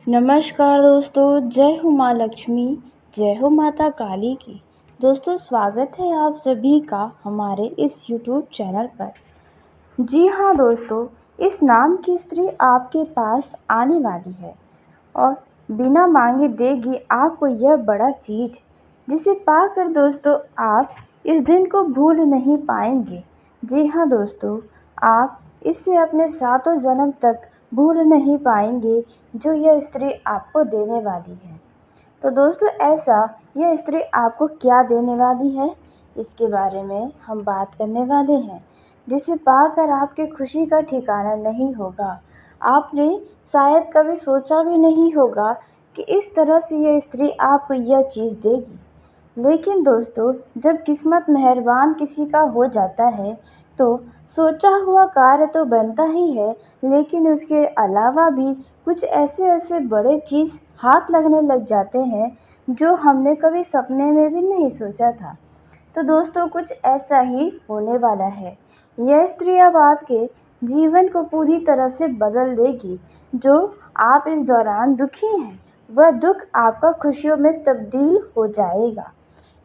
नमस्कार दोस्तों, जय हो माँ लक्ष्मी, जय हो माता काली की। दोस्तों, स्वागत है आप सभी का हमारे इस यूट्यूब चैनल पर। जी हाँ दोस्तों, इस नाम की स्त्री आपके पास आने वाली है और बिना मांगे देगी आपको यह बड़ा चीज़, जिसे पाकर दोस्तों आप इस दिन को भूल नहीं पाएंगे। जी हाँ दोस्तों, आप इससे अपने सातों जन्म तक भूल नहीं पाएंगे जो यह स्त्री आपको देने वाली है। तो दोस्तों, ऐसा यह स्त्री आपको क्या देने वाली है, इसके बारे में हम बात करने वाले हैं, जिसे पाकर आपकी खुशी का ठिकाना नहीं होगा। आपने शायद कभी सोचा भी नहीं होगा कि इस तरह से यह स्त्री आपको यह चीज़ देगी। लेकिन दोस्तों, जब किस्मत मेहरबान किसी का हो जाता है तो सोचा हुआ कार्य तो बनता ही है, लेकिन उसके अलावा भी कुछ ऐसे ऐसे बड़े चीज़ हाथ लगने लग जाते हैं जो हमने कभी सपने में भी नहीं सोचा था। तो दोस्तों, कुछ ऐसा ही होने वाला है। यह स्त्री अब आपके जीवन को पूरी तरह से बदल देगी। जो आप इस दौरान दुखी हैं, वह दुख आपका खुशियों में तब्दील हो जाएगा।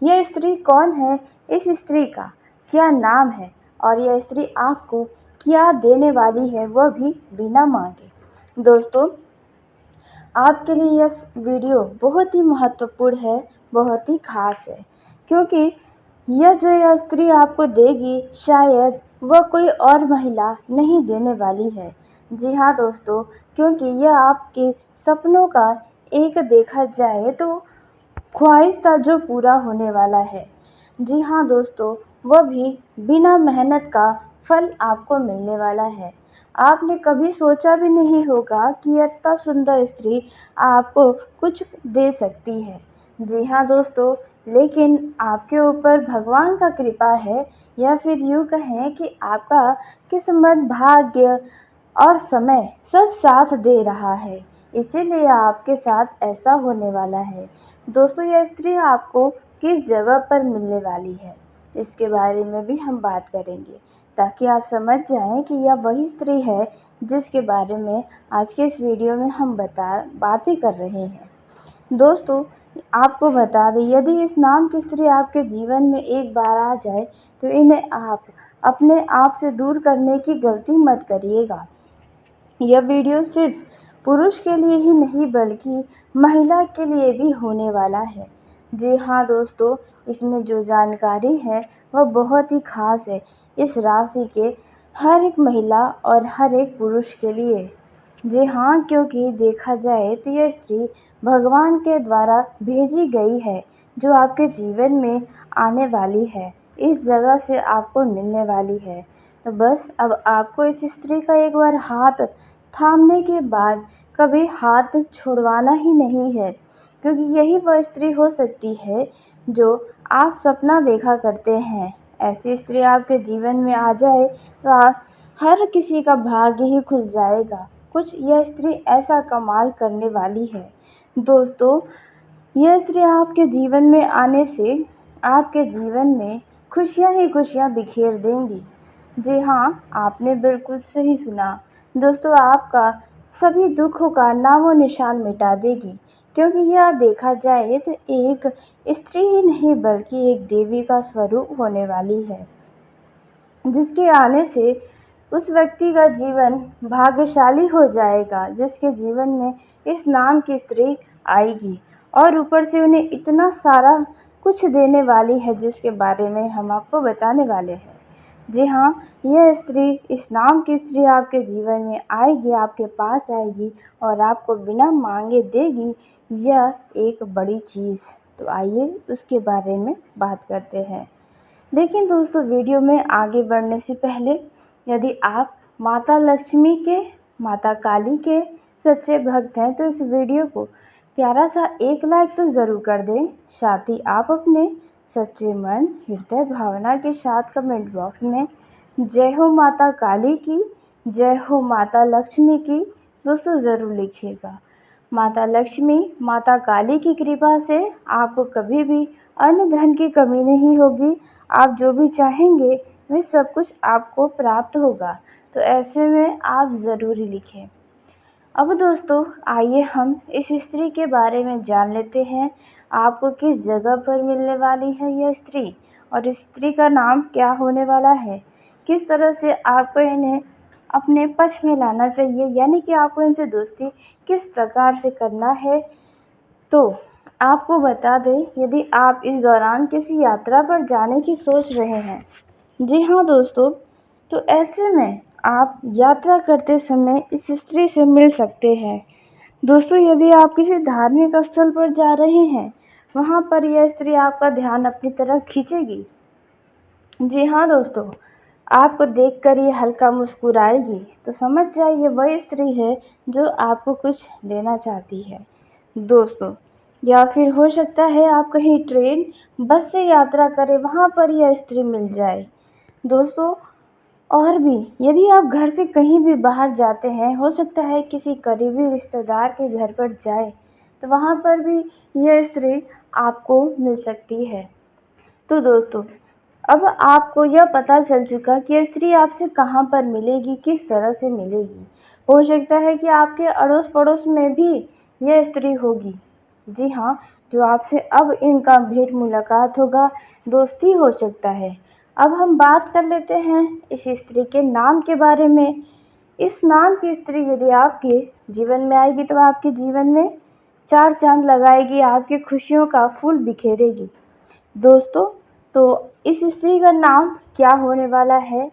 यह स्त्री कौन है, इस स्त्री का क्या नाम है और यह स्त्री आपको क्या देने वाली है, वह भी बिना मांगे। दोस्तों, आपके लिए यह वीडियो बहुत ही महत्वपूर्ण है, बहुत ही खास है, क्योंकि यह स्त्री आपको देगी शायद वह कोई और महिला नहीं देने वाली है। जी हाँ दोस्तों, क्योंकि यह आपके सपनों का एक देखा जाए तो ख्वाहिश था जो पूरा होने वाला है। जी हाँ दोस्तों, वह भी बिना मेहनत का फल आपको मिलने वाला है। आपने कभी सोचा भी नहीं होगा कि इतना सुंदर स्त्री आपको कुछ दे सकती है। जी हाँ दोस्तों, लेकिन आपके ऊपर भगवान का कृपा है, या फिर यूँ कहें कि आपका किस्मत, भाग्य और समय सब साथ दे रहा है, इसीलिए आपके साथ ऐसा होने वाला है। दोस्तों, यह स्त्री आपको किस जगह पर मिलने वाली है, इसके बारे में भी हम बात करेंगे, ताकि आप समझ जाएं कि यह वही स्त्री है जिसके बारे में आज के इस वीडियो में हम बातें कर रहे हैं। दोस्तों, आपको बता दें, यदि इस नाम की स्त्री आपके जीवन में एक बार आ जाए तो इन्हें आप अपने आप से दूर करने की गलती मत करिएगा। यह वीडियो सिर्फ पुरुष के लिए ही नहीं बल्कि महिला के लिए भी होने वाला है। जी हाँ दोस्तों, इसमें जो जानकारी है वह बहुत ही खास है इस राशि के हर एक महिला और हर एक पुरुष के लिए। जी हाँ, क्योंकि देखा जाए तो यह स्त्री भगवान के द्वारा भेजी गई है, जो आपके जीवन में आने वाली है, इस जगह से आपको मिलने वाली है। तो बस अब आपको इस स्त्री का एक बार हाथ थामने के बाद कभी हाथ छुड़वाना ही नहीं है, क्योंकि यही वह स्त्री हो सकती है जो आप सपना देखा करते हैं। ऐसी स्त्री आपके जीवन में आ जाए तो हर किसी का भाग्य ही खुल जाएगा। कुछ यह स्त्री ऐसा कमाल करने वाली है। दोस्तों, यह स्त्री आपके जीवन में आने से आपके जीवन में खुशियाँ ही खुशियाँ बिखेर देंगी। जी हाँ, आपने बिल्कुल सही सुना। दोस्तों, आपका सभी दुखों का नामो निशान मिटा देगी, क्योंकि यह देखा जाए तो एक स्त्री ही नहीं बल्कि एक देवी का स्वरूप होने वाली है, जिसके आने से उस व्यक्ति का जीवन भाग्यशाली हो जाएगा, जिसके जीवन में इस नाम की स्त्री आएगी और ऊपर से उन्हें इतना सारा कुछ देने वाली है, जिसके बारे में हम आपको बताने वाले हैं। जी हाँ, यह स्त्री, इस नाम की स्त्री आपके जीवन में आएगी, आपके पास आएगी और आपको बिना मांगे देगी यह एक बड़ी चीज़। तो आइए उसके बारे में बात करते हैं। लेकिन दोस्तों, वीडियो में आगे बढ़ने से पहले यदि आप माता लक्ष्मी के, माता काली के सच्चे भक्त हैं तो इस वीडियो को प्यारा सा एक लाइक तो ज़रूर कर दें। साथ ही आप अपने सच्चे मन, हृदय, भावना के साथ कमेंट बॉक्स में जय हो माता काली की, जय हो माता लक्ष्मी की दोस्तों ज़रूर लिखिएगा। माता लक्ष्मी, माता काली की कृपा से आपको कभी भी अन्न धन की कमी नहीं होगी। आप जो भी चाहेंगे वह सब कुछ आपको प्राप्त होगा। तो ऐसे में आप ज़रूर ही लिखें। अब दोस्तों आइए हम इस स्त्री के बारे में जान लेते हैं। आपको किस जगह पर मिलने वाली है यह स्त्री और इस स्त्री का नाम क्या होने वाला है, किस तरह से आपको इन्हें अपने पक्ष में लाना चाहिए, यानी कि आपको इनसे दोस्ती किस प्रकार से करना है। तो आपको बता दें, यदि आप इस दौरान किसी यात्रा पर जाने की सोच रहे हैं, जी हाँ दोस्तों, तो ऐसे में आप यात्रा करते समय इस स्त्री से मिल सकते हैं। दोस्तों यदि आप किसी धार्मिक स्थल पर जा रहे हैं, वहाँ पर यह स्त्री आपका ध्यान अपनी तरफ खींचेगी। जी हाँ दोस्तों, आपको देखकर ये हल्का मुस्कुराएगी, तो समझ जाइए वही स्त्री है जो आपको कुछ देना चाहती है दोस्तों। या फिर हो सकता है आप कहीं ट्रेन बस से यात्रा करें, वहाँ पर यह स्त्री मिल जाए दोस्तों। और भी यदि आप घर से कहीं भी बाहर जाते हैं, हो सकता है किसी करीबी रिश्तेदार के घर पर जाए, तो वहाँ पर भी यह स्त्री आपको मिल सकती है। तो दोस्तों अब आपको यह पता चल चुका कि यह स्त्री आपसे कहाँ पर मिलेगी, किस तरह से मिलेगी। हो सकता है कि आपके अड़ोस पड़ोस में भी यह स्त्री होगी, जी हाँ, जो आपसे अब इनका भेंट मुलाकात होगा, दोस्ती हो सकता है। अब हम बात कर लेते हैं इस स्त्री के नाम के बारे में। इस नाम की स्त्री यदि आपके जीवन में आएगी तो आपके जीवन में चार चांद लगाएगी, आपकी खुशियों का फूल बिखेरेगी दोस्तों। तो इस स्त्री का नाम क्या होने वाला है,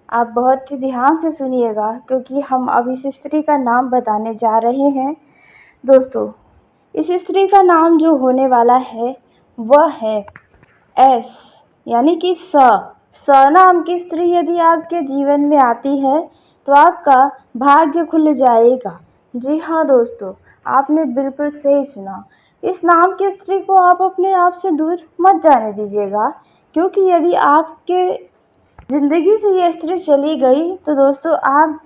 आप बहुत ही ध्यान से सुनिएगा, क्योंकि हम अब इस स्त्री का नाम बताने जा रहे हैं दोस्तों। इस स्त्री का नाम जो होने वाला है वह है एस, यानी कि स नाम की स्त्री यदि आपके जीवन में आती है तो आपका भाग्य खुल जाएगा। जी हाँ दोस्तों, आपने बिल्कुल सही सुना। इस नाम की स्त्री को आप अपने आप से दूर मत जाने दीजिएगा, क्योंकि यदि आपके ज़िंदगी से ये स्त्री चली गई तो दोस्तों आप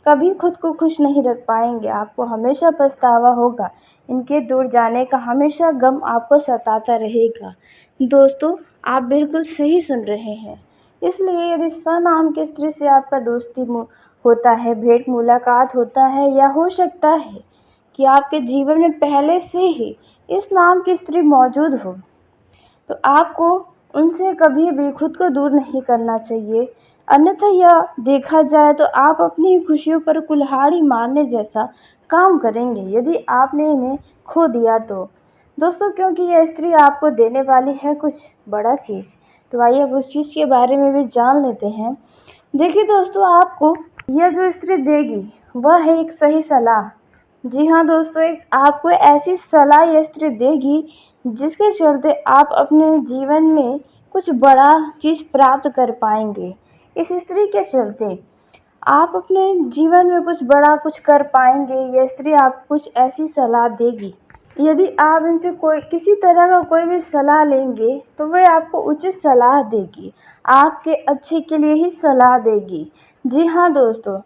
कभी खुद को खुश नहीं रख पाएंगे, आपको हमेशा पछतावा होगा। इनके दूर जाने का हमेशा गम आपको सताता रहेगा दोस्तों। आप बिल्कुल सही सुन रहे हैं। इसलिए यदि स नाम की स्त्री से आपका दोस्ती होता है, भेंट मुलाकात होता है, या हो सकता है कि आपके जीवन में पहले से ही इस नाम की स्त्री मौजूद हो, तो आपको उनसे कभी भी खुद को दूर नहीं करना चाहिए। अन्यथा यह देखा जाए तो आप अपनी खुशियों पर कुल्हाड़ी मारने जैसा काम करेंगे यदि आपने इन्हें खो दिया तो दोस्तों, क्योंकि यह स्त्री आपको देने वाली है कुछ बड़ा चीज़। तो आइए अब उस चीज़ के बारे में भी जान लेते हैं। देखिए दोस्तों, आपको यह जो स्त्री देगी वह है एक सही सलाह। जी हाँ दोस्तों, एक आपको ऐसी सलाह यह स्त्री देगी जिसके चलते आप अपने जीवन में कुछ बड़ा चीज़ प्राप्त कर पाएंगे। इस स्त्री के चलते आप अपने जीवन में कुछ बड़ा कुछ कर पाएंगे। यह स्त्री आपको कुछ ऐसी सलाह देगी, यदि आप इनसे कोई किसी तरह का कोई भी सलाह लेंगे तो वह आपको उचित सलाह देगी, आपके अच्छे के लिए ही सलाह देगी। जी हाँ दोस्तों,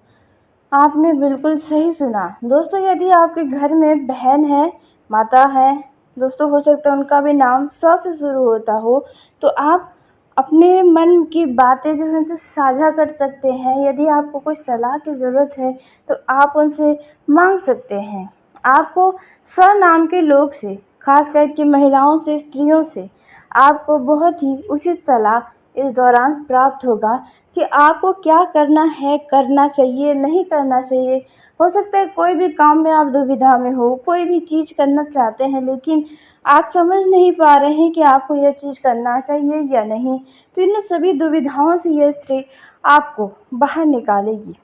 आपने बिल्कुल सही सुना दोस्तों। यदि आपके घर में बहन है, माता है दोस्तों, हो सकता है उनका भी नाम स से शुरू होता हो, तो आप अपने मन की बातें जो है उनसे साझा कर सकते हैं। यदि आपको कोई सलाह की ज़रूरत है तो आप उनसे मांग सकते हैं। आपको स नाम के लोग से, खास करके महिलाओं से, स्त्रियों से आपको बहुत ही उचित सलाह इस दौरान प्राप्त होगा कि आपको क्या करना है, करना चाहिए, नहीं करना चाहिए। हो सकता है कोई भी काम में आप दुविधा में हो, कोई भी चीज़ करना चाहते हैं लेकिन आप समझ नहीं पा रहे हैं कि आपको यह चीज़ करना चाहिए या नहीं, तो इन सभी दुविधाओं से यह स्त्री आपको बाहर निकालेगी।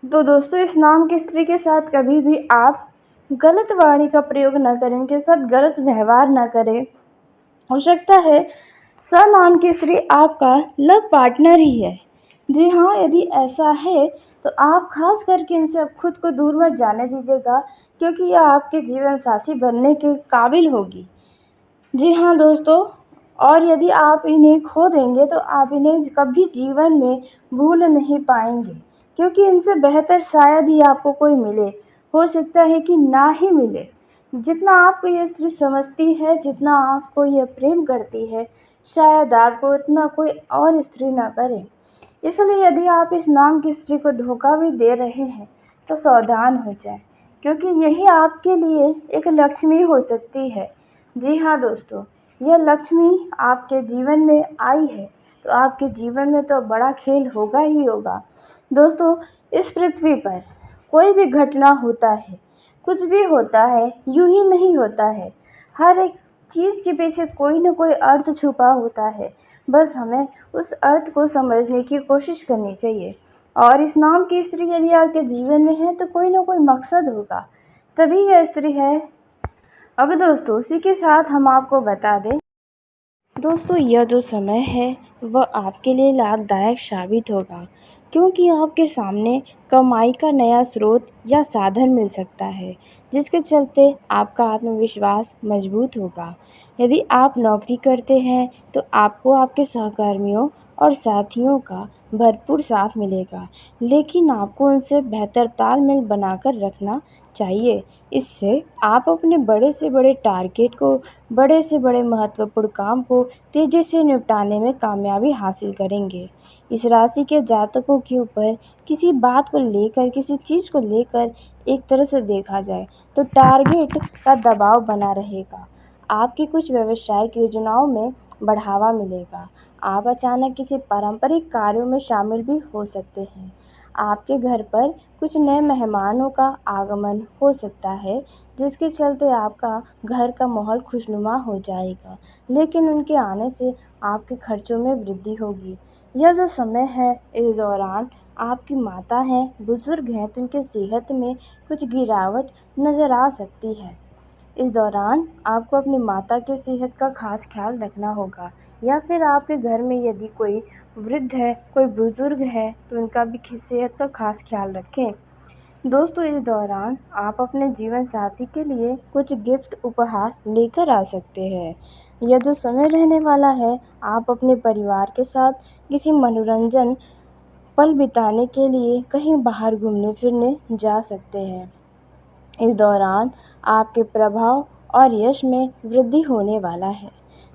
तो दोस्तों, इस नाम की स्त्री के साथ कभी भी आप गलत वाणी का प्रयोग न करें, इनके साथ गलत व्यवहार न करें। हो सकता है स नाम की स्त्री आपका लव पार्टनर ही है। जी हाँ, यदि ऐसा है तो आप खास करके इनसे अब खुद को दूर मत जाने दीजिएगा, क्योंकि यह आपके जीवन साथी बनने के काबिल होगी। जी हाँ दोस्तों, और यदि आप इन्हें खो देंगे तो आप इन्हें कभी जीवन में भूल नहीं पाएंगे, क्योंकि इनसे बेहतर शायद ही आपको कोई मिले, हो सकता है कि ना ही मिले। जितना आपको यह स्त्री समझती है, जितना आपको यह प्रेम करती है, शायद आपको उतना कोई और स्त्री ना करे। इसलिए यदि आप इस नाम की स्त्री को धोखा भी दे रहे हैं तो सावधान हो जाएं, क्योंकि यही आपके लिए एक लक्ष्मी हो सकती है। जी हाँ दोस्तों, यह लक्ष्मी आपके जीवन में आई है तो आपके जीवन में तो बड़ा खेल होगा ही होगा। दोस्तों, इस पृथ्वी पर कोई भी घटना होता है, कुछ भी होता है, यूं ही नहीं होता है। हर एक चीज़ के पीछे कोई ना कोई अर्थ छुपा होता है। बस हमें उस अर्थ को समझने की कोशिश करनी चाहिए। और इस नाम की स्त्री यदि आपके जीवन में है तो कोई ना कोई मकसद होगा, तभी यह स्त्री है। अब दोस्तों, उसी के साथ हम आपको बता दें दोस्तों, यह जो समय है वह आपके लिए लाभदायक साबित होगा, क्योंकि आपके सामने कमाई का नया स्रोत या साधन मिल सकता है, जिसके चलते आपका आत्मविश्वास मजबूत होगा। यदि आप नौकरी करते हैं तो आपको आपके सहकर्मियों और साथियों का भरपूर साथ मिलेगा, लेकिन आपको उनसे बेहतर तालमेल बनाकर रखना चाहिए। इससे आप अपने बड़े से बड़े टारगेट को, बड़े से बड़े महत्वपूर्ण काम को तेज़ी से निपटाने में कामयाबी हासिल करेंगे। इस राशि के जातकों के ऊपर किसी बात को लेकर, किसी चीज़ को लेकर एक तरह से देखा जाए तो टारगेट का दबाव बना रहेगा। आपकी कुछ व्यावसायिक योजनाओं में बढ़ावा मिलेगा। आप अचानक किसी पारंपरिक कार्यों में शामिल भी हो सकते हैं। आपके घर पर कुछ नए मेहमानों का आगमन हो सकता है, जिसके चलते आपका घर का माहौल खुशनुमा हो जाएगा, लेकिन उनके आने से आपके खर्चों में वृद्धि होगी। यह जो समय है, इस दौरान आपकी माता हैं, बुजुर्ग हैं, तो उनकी सेहत में कुछ गिरावट नज़र आ सकती है। इस दौरान आपको अपनी माता की सेहत का खास ख्याल रखना होगा, या फिर आपके घर में यदि कोई वृद्ध है, कोई बुजुर्ग है, तो उनका भी सेहत का खास ख्याल रखें। दोस्तों, इस दौरान आप अपने जीवन साथी के लिए कुछ गिफ्ट उपहार लेकर आ सकते हैं। यह जो समय रहने वाला है, आप अपने परिवार के साथ किसी मनोरंजन पल बिताने के लिए कहीं बाहर घूमने फिरने जा सकते हैं। इस दौरान आपके प्रभाव और यश में वृद्धि होने वाला है।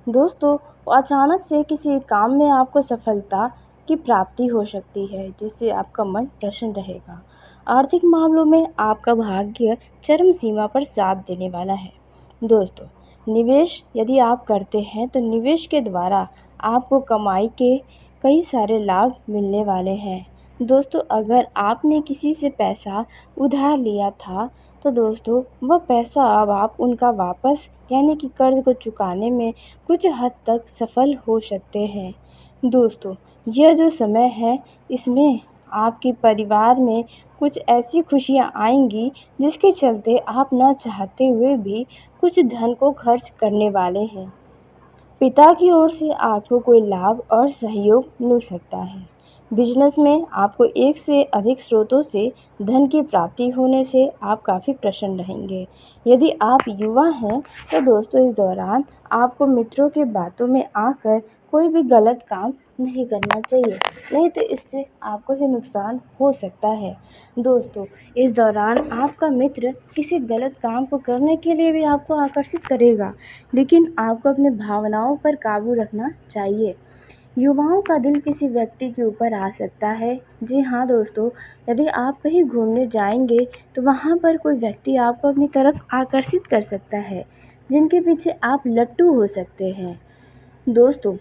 दोस्तों, अचानक से किसी काम में आपको सफलता की प्राप्ति हो सकती है, जिससे आपका मन प्रसन्न रहेगा। आर्थिक मामलों में आपका भाग्य चरम सीमा पर साथ देने वाला है। दोस्तों, निवेश यदि आप करते हैं तो निवेश के द्वारा आपको कमाई के कई सारे लाभ मिलने वाले हैं। दोस्तों, अगर आपने किसी से पैसा उधार लिया था तो दोस्तों, वह पैसा अब आप उनका वापस यानी कि कर्ज को चुकाने में कुछ हद तक सफल हो सकते हैं। दोस्तों, यह जो समय है, इसमें आपके परिवार में कुछ ऐसी खुशियाँ आएंगी जिसके चलते आप न चाहते हुए भी कुछ धन को खर्च करने वाले हैं। पिता की ओर से आपको कोई लाभ और सहयोग मिल सकता है। बिजनेस में आपको एक से अधिक स्रोतों से धन की प्राप्ति होने से आप काफ़ी प्रसन्न रहेंगे। यदि आप युवा हैं तो दोस्तों, इस दौरान आपको मित्रों की बातों में आकर कोई भी गलत काम नहीं करना चाहिए, नहीं तो इससे आपको ही नुकसान हो सकता है। दोस्तों, इस दौरान आपका मित्र किसी गलत काम को करने के लिए भी आपको आकर्षित करेगा, लेकिन आपको अपनी भावनाओं पर काबू रखना चाहिए। युवाओं का दिल किसी व्यक्ति के ऊपर आ सकता है। जी हाँ दोस्तों, यदि आप कहीं घूमने जाएंगे तो वहाँ पर कोई व्यक्ति आपको अपनी तरफ आकर्षित कर सकता है, जिनके पीछे आप लट्टू हो सकते हैं। दोस्तों,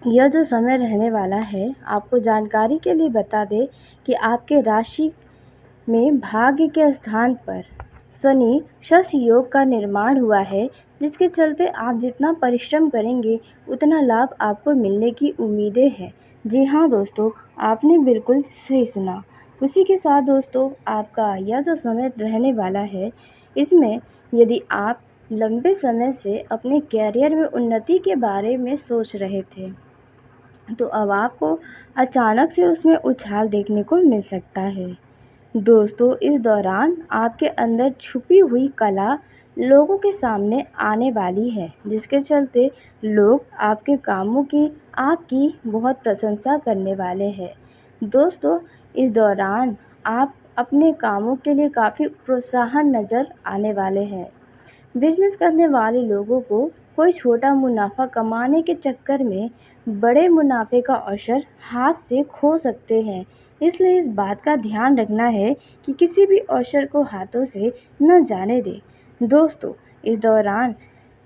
यह जो समय रहने वाला है, आपको जानकारी के लिए बता दें कि आपके राशि में भाग्य के स्थान पर शनि शश योग का निर्माण हुआ है, जिसके चलते आप जितना परिश्रम करेंगे उतना लाभ आपको मिलने की उम्मीदें हैं। जी हाँ दोस्तों, आपने बिल्कुल सही सुना। उसी के साथ दोस्तों, आपका यह जो समय रहने वाला है, इसमें यदि आप लंबे समय से अपने कैरियर में उन्नति के बारे में सोच रहे थे, तो अब आपको अचानक से उसमें उछाल देखने को मिल सकता है। दोस्तों, इस दौरान आपके अंदर छुपी हुई कला लोगों के सामने आने वाली है, जिसके चलते लोग आपके कामों की, आपकी बहुत प्रशंसा करने वाले हैं। दोस्तों, इस दौरान आप अपने कामों के लिए काफ़ी प्रोत्साहन नज़र आने वाले हैं। बिजनेस करने वाले लोगों को कोई छोटा मुनाफा कमाने के चक्कर में बड़े मुनाफे का अवसर हाथ से खो सकते हैं। इसलिए इस बात का ध्यान रखना है कि किसी भी अवसर को हाथों से न जाने दें। दोस्तों, इस दौरान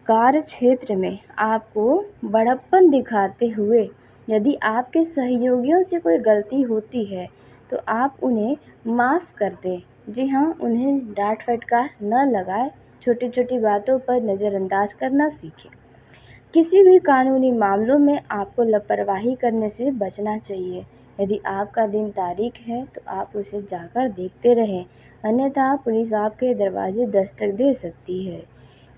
कार्य क्षेत्र में आपको बड़प्पन दिखाते हुए यदि आपके सहयोगियों से कोई गलती होती है तो आप उन्हें माफ़ कर दें। जी हाँ, उन्हें डांट फटकार न लगाएं, छोटी छोटी बातों पर नज़रअंदाज करना सीखें। किसी भी कानूनी मामलों में आपको लापरवाही करने से बचना चाहिए। यदि आपका दिन तारीख है तो आप उसे जाकर देखते रहें, अन्यथा पुलिस आपके दरवाजे दस्तक दे सकती है।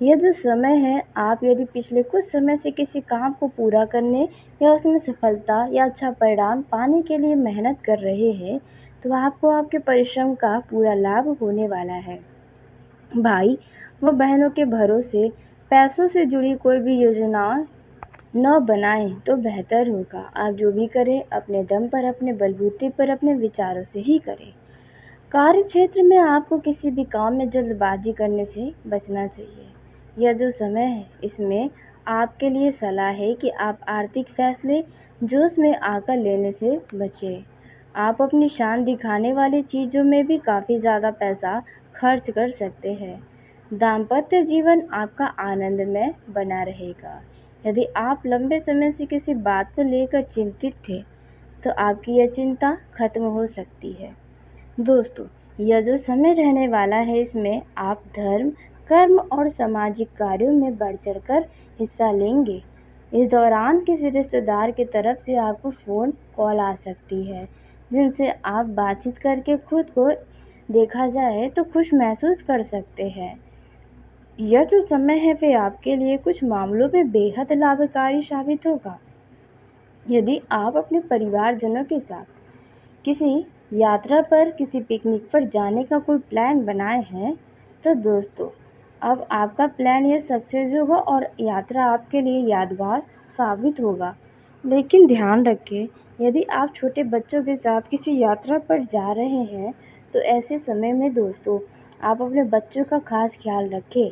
यह जो समय है, आप यदि पिछले कुछ समय से किसी काम को पूरा करने या उसमें सफलता या अच्छा परिणाम पाने के लिए मेहनत कर रहे हैं, तो आपको आपके परिश्रम का पूरा लाभ होने वाला है। भाई व बहनों के भरोसे पैसों से जुड़ी कोई भी योजना न बनाएं तो बेहतर होगा। आप जो भी करें अपने दम पर, अपने बलबूते पर, अपने विचारों से ही करें। कार्य क्षेत्र में आपको किसी भी काम में जल्दबाजी करने से बचना चाहिए। यह जो समय है, इसमें आपके लिए सलाह है कि आप आर्थिक फैसले जोश में आकर लेने से बचें। आप अपनी शान दिखाने वाली चीज़ों में भी काफ़ी ज़्यादा पैसा खर्च कर सकते हैं। दाम्पत्य जीवन आपका आनंदमय बना रहेगा। यदि आप लंबे समय से किसी बात को लेकर चिंतित थे, तो आपकी यह चिंता खत्म हो सकती है। दोस्तों, यह जो समय रहने वाला है, इसमें आप धर्म, कर्म और सामाजिक कार्यों में बढ़ चढ़कर हिस्सा लेंगे। इस दौरान किसी रिश्तेदार की तरफ से आपको फ़ोन कॉल आ सकती है, जिनसे आप बातचीत करके खुद को देखा जाए तो खुश महसूस कर सकते हैं। यह जो समय है वे आपके लिए कुछ मामलों में बेहद लाभकारी साबित होगा। यदि आप अपने परिवारजनों के साथ किसी यात्रा पर, किसी पिकनिक पर जाने का कोई प्लान बनाए हैं, तो दोस्तों अब आपका प्लान ये सक्सेस होगा और यात्रा आपके लिए यादगार साबित होगा। लेकिन ध्यान रखें, यदि आप छोटे बच्चों के साथ किसी यात्रा पर जा रहे हैं, तो ऐसे समय में दोस्तों आप अपने बच्चों का खास ख्याल रखें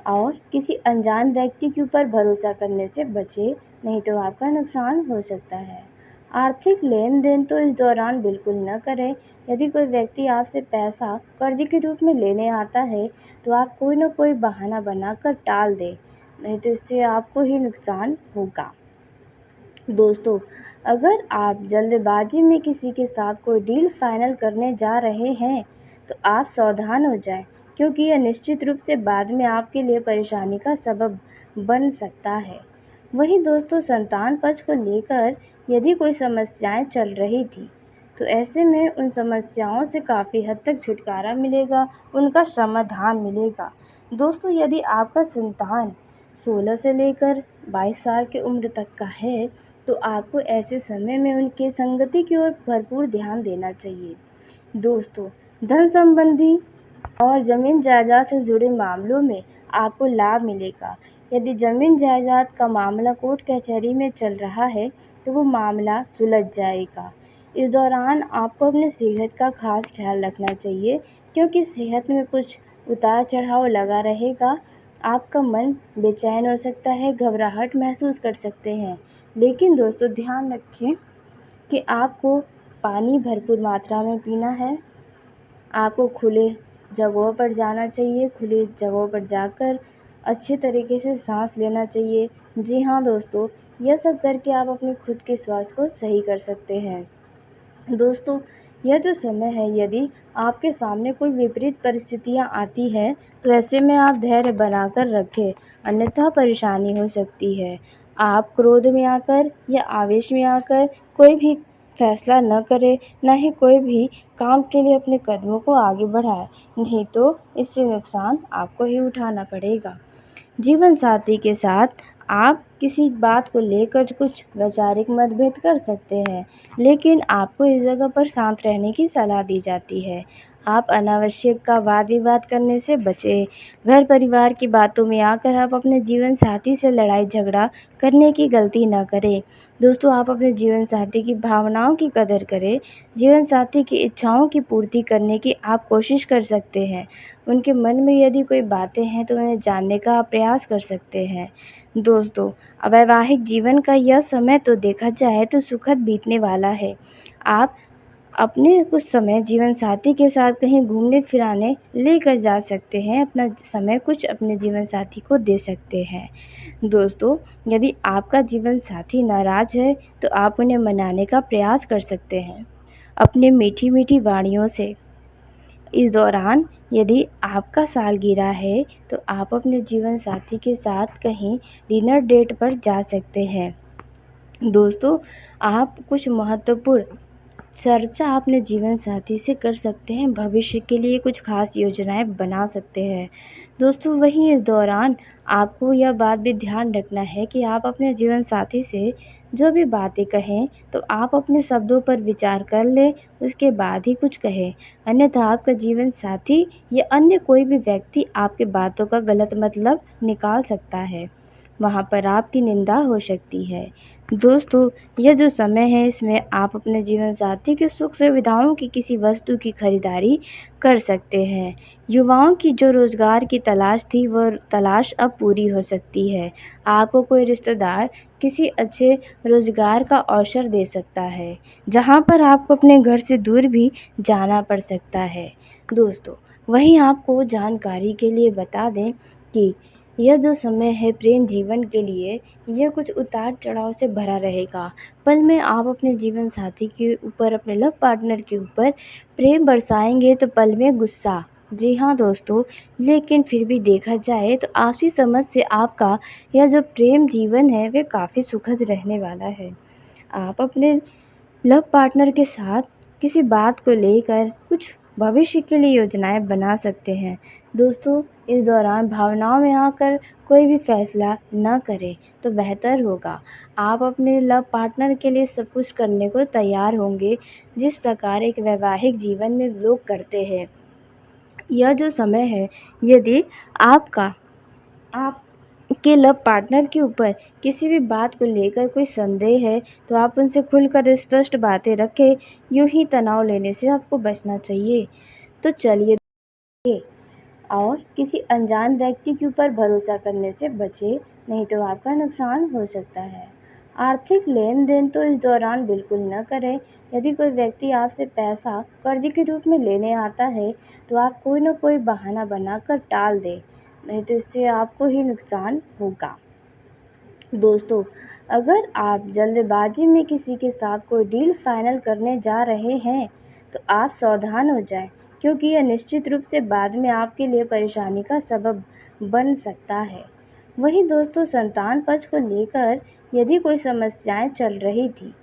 और किसी अनजान व्यक्ति के ऊपर भरोसा करने से बचें, नहीं तो आपका नुकसान हो सकता है। आर्थिक लेन-देन तो इस दौरान बिल्कुल न करें। यदि कोई व्यक्ति आपसे पैसा कर्ज के रूप में लेने आता है, तो आप कोई न कोई बहाना बनाकर टाल दें, नहीं तो इससे आपको ही नुकसान होगा। दोस्तों, अगर आप जल्दबाजी में किसी के साथ कोई डील फाइनल करने जा रहे हैं, तो आप सावधान हो जाएं, क्योंकि यह निश्चित रूप से बाद में आपके लिए परेशानी का सबब बन सकता है। वहीं दोस्तों, संतान पक्ष को लेकर यदि कोई समस्याएं चल रही थी, तो ऐसे में उन समस्याओं से काफ़ी हद तक छुटकारा मिलेगा, उनका समाधान मिलेगा। दोस्तों, यदि आपका संतान 16 से लेकर 22 साल की उम्र तक का है, तो आपको ऐसे समय में उनके संगति की ओर भरपूर ध्यान देना चाहिए। दोस्तों, धन संबंधी और ज़मीन जायदाद से जुड़े मामलों में आपको लाभ मिलेगा। यदि ज़मीन जायदाद का मामला कोर्ट कचहरी में चल रहा है, तो वो मामला सुलझ जाएगा। इस दौरान आपको अपनी सेहत का खास ख्याल रखना चाहिए, क्योंकि सेहत में कुछ उतार चढ़ाव लगा रहेगा। आपका मन बेचैन हो सकता है, घबराहट महसूस कर सकते हैं। लेकिन दोस्तों, ध्यान रखें कि आपको पानी भरपूर मात्रा में पीना है। आपको खुले जगहों पर जाना चाहिए, खुली जगहों पर जाकर अच्छे तरीके से सांस लेना चाहिए। जी हाँ दोस्तों, यह सब करके आप अपने खुद के स्वास्थ्य को सही कर सकते हैं। दोस्तों, यह जो समय है, यदि आपके सामने कोई विपरीत परिस्थितियाँ आती हैं, तो ऐसे में आप धैर्य बनाकर रखें, अन्यथा परेशानी हो सकती है। आप क्रोध में आकर या आवेश में आकर कोई भी फैसला न करें, न ही कोई भी काम के लिए अपने कदमों को आगे बढ़ाएं, नहीं तो इससे नुकसान आपको ही उठाना पड़ेगा। जीवन साथी के साथ आप किसी बात को लेकर कुछ वैचारिक मतभेद कर सकते हैं, लेकिन आपको इस जगह पर शांत रहने की सलाह दी जाती है। आप अनावश्यक का वाद विवाद करने से बचें। घर परिवार की बातों में आकर आप अपने जीवन साथी से लड़ाई झगड़ा करने की गलती न करें। दोस्तों, आप अपने जीवन साथी की भावनाओं की कदर करें। जीवन साथी की इच्छाओं की पूर्ति करने की आप कोशिश कर सकते हैं। उनके मन में यदि कोई बातें हैं, तो उन्हें जानने का आप प्रयास कर सकते हैं। दोस्तों, वैवाहिक जीवन का यह समय तो देखा जाए तो सुखद बीतने वाला है। आप अपने कुछ समय जीवन साथी के साथ कहीं घूमने फिराने लेकर जा सकते हैं, अपना समय कुछ अपने जीवन साथी को दे सकते हैं। दोस्तों, यदि आपका जीवन साथी नाराज़ है तो आप उन्हें मनाने का प्रयास कर सकते हैं अपनी मीठी-मीठी वाणियों से। इस दौरान यदि आपका सालगिरह है तो आप अपने जीवन साथी के साथ कहीं डिनर डेट पर जा सकते हैं। दोस्तों, आप कुछ महत्वपूर्ण चर्चा अपने जीवन साथी से कर सकते हैं, भविष्य के लिए कुछ खास योजनाएँ बना सकते हैं। दोस्तों, वहीं इस दौरान आपको यह बात भी ध्यान रखना है कि आप अपने जीवन साथी से जो भी बातें कहें, तो आप अपने शब्दों पर विचार कर लें, उसके बाद ही कुछ कहें। अन्यथा आपका जीवन साथी या अन्य कोई भी व्यक्ति आपकी बातों का गलत मतलब निकाल सकता है। वहाँ पर आपकी निंदा हो सकती है। दोस्तों, यह जो समय है इसमें आप अपने जीवन साथी की सुख सुविधाओं की किसी वस्तु की खरीदारी कर सकते हैं। युवाओं की जो रोज़गार की तलाश थी वह तलाश अब पूरी हो सकती है। आपको कोई रिश्तेदार किसी अच्छे रोज़गार का अवसर दे सकता है, जहाँ पर आपको अपने घर से दूर भी जाना पड़ सकता है। दोस्तों, वहीं आपको जानकारी के लिए बता दें कि यह जो समय है प्रेम जीवन के लिए, यह कुछ उतार-चढ़ाव से भरा रहेगा। पल में आप अपने जीवन साथी के ऊपर, अपने लव पार्टनर के ऊपर प्रेम बरसाएँगे तो पल में गुस्सा। जी हाँ दोस्तों, लेकिन फिर भी देखा जाए तो आपसी समझ से आपका यह जो प्रेम जीवन है, वह काफ़ी सुखद रहने वाला है। आप अपने लव पार्टनर के साथ किसी बात को लेकर कुछ भविष्य के लिए योजनाएँ बना सकते हैं। दोस्तों, इस दौरान भावनाओं में आकर कोई भी फैसला न करें तो बेहतर होगा। आप अपने लव पार्टनर के लिए सब कुछ करने को तैयार होंगे, जिस प्रकार एक वैवाहिक जीवन में लोग करते हैं। यह जो समय है, यदि आपका आपके लव पार्टनर के ऊपर किसी भी बात को लेकर कोई संदेह है, तो आप उनसे खुलकर स्पष्ट बातें रखें। यूँ ही तनाव लेने से आपको बचना चाहिए। तो चलिए, और किसी अनजान व्यक्ति के ऊपर भरोसा करने से बचें, नहीं तो आपका नुकसान हो सकता है। आर्थिक लेन-देन तो इस दौरान बिल्कुल न करें। यदि कोई व्यक्ति आपसे पैसा कर्ज़ के रूप में लेने आता है, तो आप कोई न कोई बहाना बनाकर टाल दें, नहीं तो इससे आपको ही नुकसान होगा। दोस्तों, अगर आप जल्दबाजी में किसी के साथ कोई डील फाइनल करने जा रहे हैं, तो आप सावधान हो जाएं, क्योंकि यह निश्चित रूप से बाद में आपके लिए परेशानी का सबब बन सकता है। वहीं दोस्तों, संतान पक्ष को लेकर यदि कोई समस्याएं चल रही थी,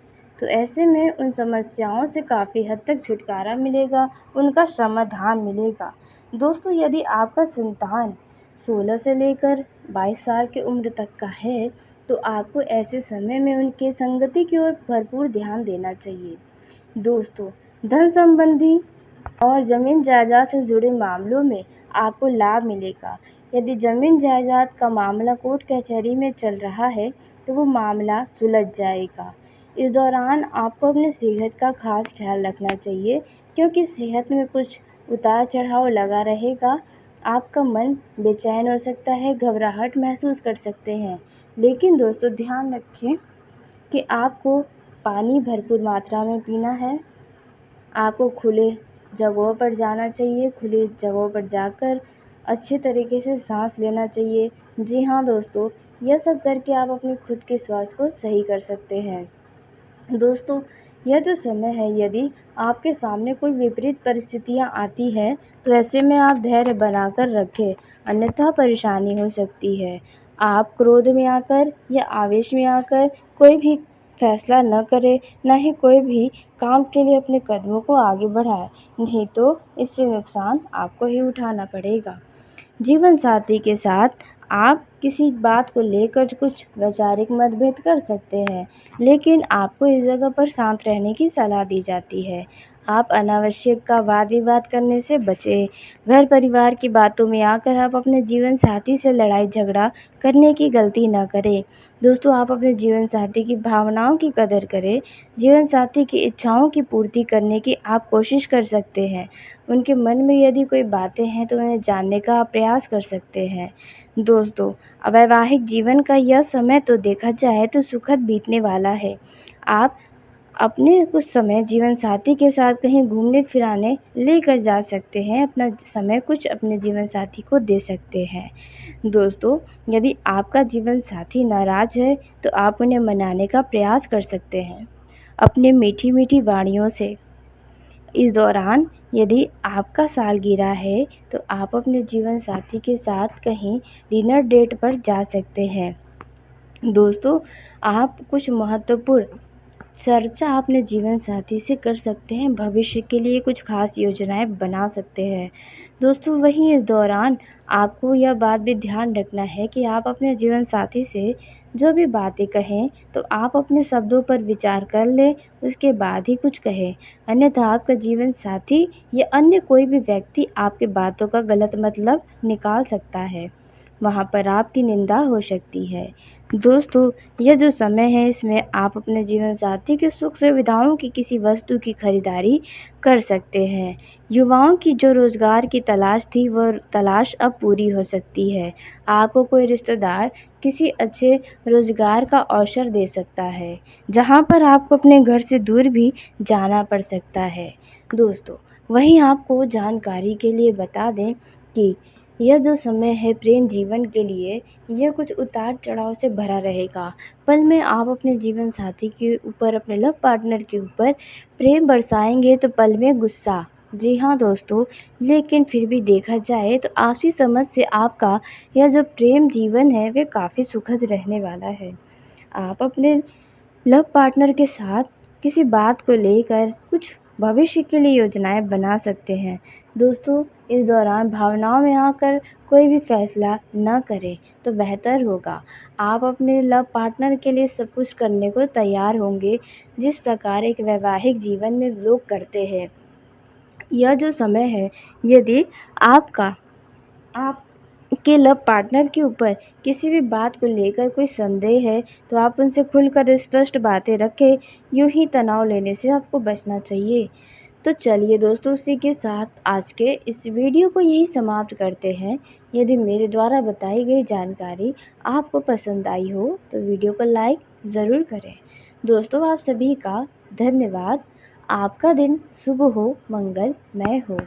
तो ऐसे में उन समस्याओं से काफ़ी हद तक छुटकारा मिलेगा, उनका समाधान मिलेगा। दोस्तों, यदि आपका संतान 16 से लेकर 22 साल की उम्र तक का है, तो आपको ऐसे समय में उनके संगति की ओर भरपूर ध्यान देना चाहिए। दोस्तों, धन संबंधी और ज़मीन जायदाद से जुड़े मामलों में आपको लाभ मिलेगा। यदि ज़मीन जायदाद का मामला कोर्ट कचहरी में चल रहा है, तो वो मामला सुलझ जाएगा। इस दौरान आपको अपनी सेहत का खास ख्याल रखना चाहिए, क्योंकि सेहत में कुछ उतार चढ़ाव लगा रहेगा। आपका मन बेचैन हो सकता है, घबराहट महसूस कर सकते हैं। लेकिन दोस्तों, ध्यान रखें कि आपको पानी भरपूर मात्रा में पीना है। आपको खुले जगहों पर जाना चाहिए, खुली जगहों पर जाकर अच्छे तरीके से साँस लेना चाहिए। जी हाँ दोस्तों, यह सब करके आप अपने खुद के स्वास्थ्य को सही कर सकते हैं। दोस्तों, यह जो समय है, यदि आपके सामने कोई विपरीत परिस्थितियाँ आती हैं, तो ऐसे में आप धैर्य बनाकर रखें, अन्यथा परेशानी हो सकती है। आप क्रोध में आकर या आवेश में आकर कोई भी फैसला न करें, ना ही कोई भी काम के लिए अपने कदमों को आगे बढ़ाएँ, नहीं तो इससे नुकसान आपको ही उठाना पड़ेगा। जीवन साथी के साथ आप किसी बात को लेकर कुछ वैचारिक मतभेद कर सकते हैं, लेकिन आपको इस जगह पर शांत रहने की सलाह दी जाती है। आप अनावश्यक का वाद विवाद करने से बचें। घर परिवार की बातों में आकर आप अपने जीवन साथी से लड़ाई झगड़ा करने की गलती न करें। दोस्तों, आप अपने जीवन साथी की भावनाओं की कदर करें। जीवन साथी की इच्छाओं की पूर्ति करने की आप कोशिश कर सकते हैं। उनके मन में यदि कोई बातें हैं, तो उन्हें जानने का आप प्रयास कर सकते हैं। दोस्तों, वैवाहिक जीवन का यह समय तो देखा जाए तो सुखद बीतने वाला है। आप अपने कुछ समय जीवन साथी के साथ कहीं घूमने फिराने लेकर जा सकते हैं। अपना समय कुछ अपने जीवन साथी को दे सकते हैं। दोस्तों, यदि आपका जीवन साथी नाराज़ है तो आप उन्हें मनाने का प्रयास कर सकते हैं अपने मीठी-मीठी वाणियों से। इस दौरान यदि आपका सालगिरह है तो आप अपने जीवन साथी के साथ कहीं डिनर डेट पर जा सकते हैं। दोस्तों, आप कुछ महत्वपूर्ण चर्चा अपने जीवन साथी से कर सकते हैं, भविष्य के लिए कुछ खास योजनाएँ बना सकते हैं। दोस्तों, वहीं इस दौरान आपको यह बात भी ध्यान रखना है कि आप अपने जीवन साथी से जो भी बातें कहें, तो आप अपने शब्दों पर विचार कर लें, उसके बाद ही कुछ कहें। अन्यथा आपका जीवन साथी या अन्य कोई भी व्यक्ति आपकी बातों का गलत मतलब निकाल सकता है। वहाँ पर आपकी निंदा हो सकती है। दोस्तों, यह जो समय है इसमें आप अपने जीवन साथी की सुख सुविधाओं की किसी वस्तु की खरीदारी कर सकते हैं। युवाओं की जो रोज़गार की तलाश थी वह तलाश अब पूरी हो सकती है। आपको कोई रिश्तेदार किसी अच्छे रोज़गार का अवसर दे सकता है, जहाँ पर आपको अपने घर से दूर भी जाना पड़ सकता है। दोस्तों, वहीं आपको जानकारी के लिए बता दें कि यह जो समय है प्रेम जीवन के लिए, यह कुछ उतार-चढ़ाव से भरा रहेगा। पल में आप अपने जीवन साथी के ऊपर, अपने लव पार्टनर के ऊपर प्रेम बरसाएँगे तो पल में गुस्सा। जी हाँ दोस्तों, लेकिन फिर भी देखा जाए तो आपसी समझ से आपका यह जो प्रेम जीवन है वह काफ़ी सुखद रहने वाला है। आप अपने लव पार्टनर के साथ किसी बात को लेकर कुछ भविष्य के लिए योजनाएँ बना सकते हैं। दोस्तों, इस दौरान भावनाओं में आकर कोई भी फैसला ना करें तो बेहतर होगा। आप अपने लव पार्टनर के लिए सब कुछ करने को तैयार होंगे, जिस प्रकार एक वैवाहिक जीवन में लोग करते हैं। यह जो समय है, यदि आपका आपके लव पार्टनर के ऊपर किसी भी बात को लेकर कोई संदेह है तो आप उनसे खुलकर स्पष्ट बातें रखें। यूँ ही तनाव लेने से आपको बचना चाहिए। तो चलिए दोस्तों, उसी के साथ आज के इस वीडियो को यही समाप्त करते हैं। यदि मेरे द्वारा बताई गई जानकारी आपको पसंद आई हो तो वीडियो को लाइक ज़रूर करें। दोस्तों, आप सभी का धन्यवाद। आपका दिन शुभ हो, मंगलमय हो।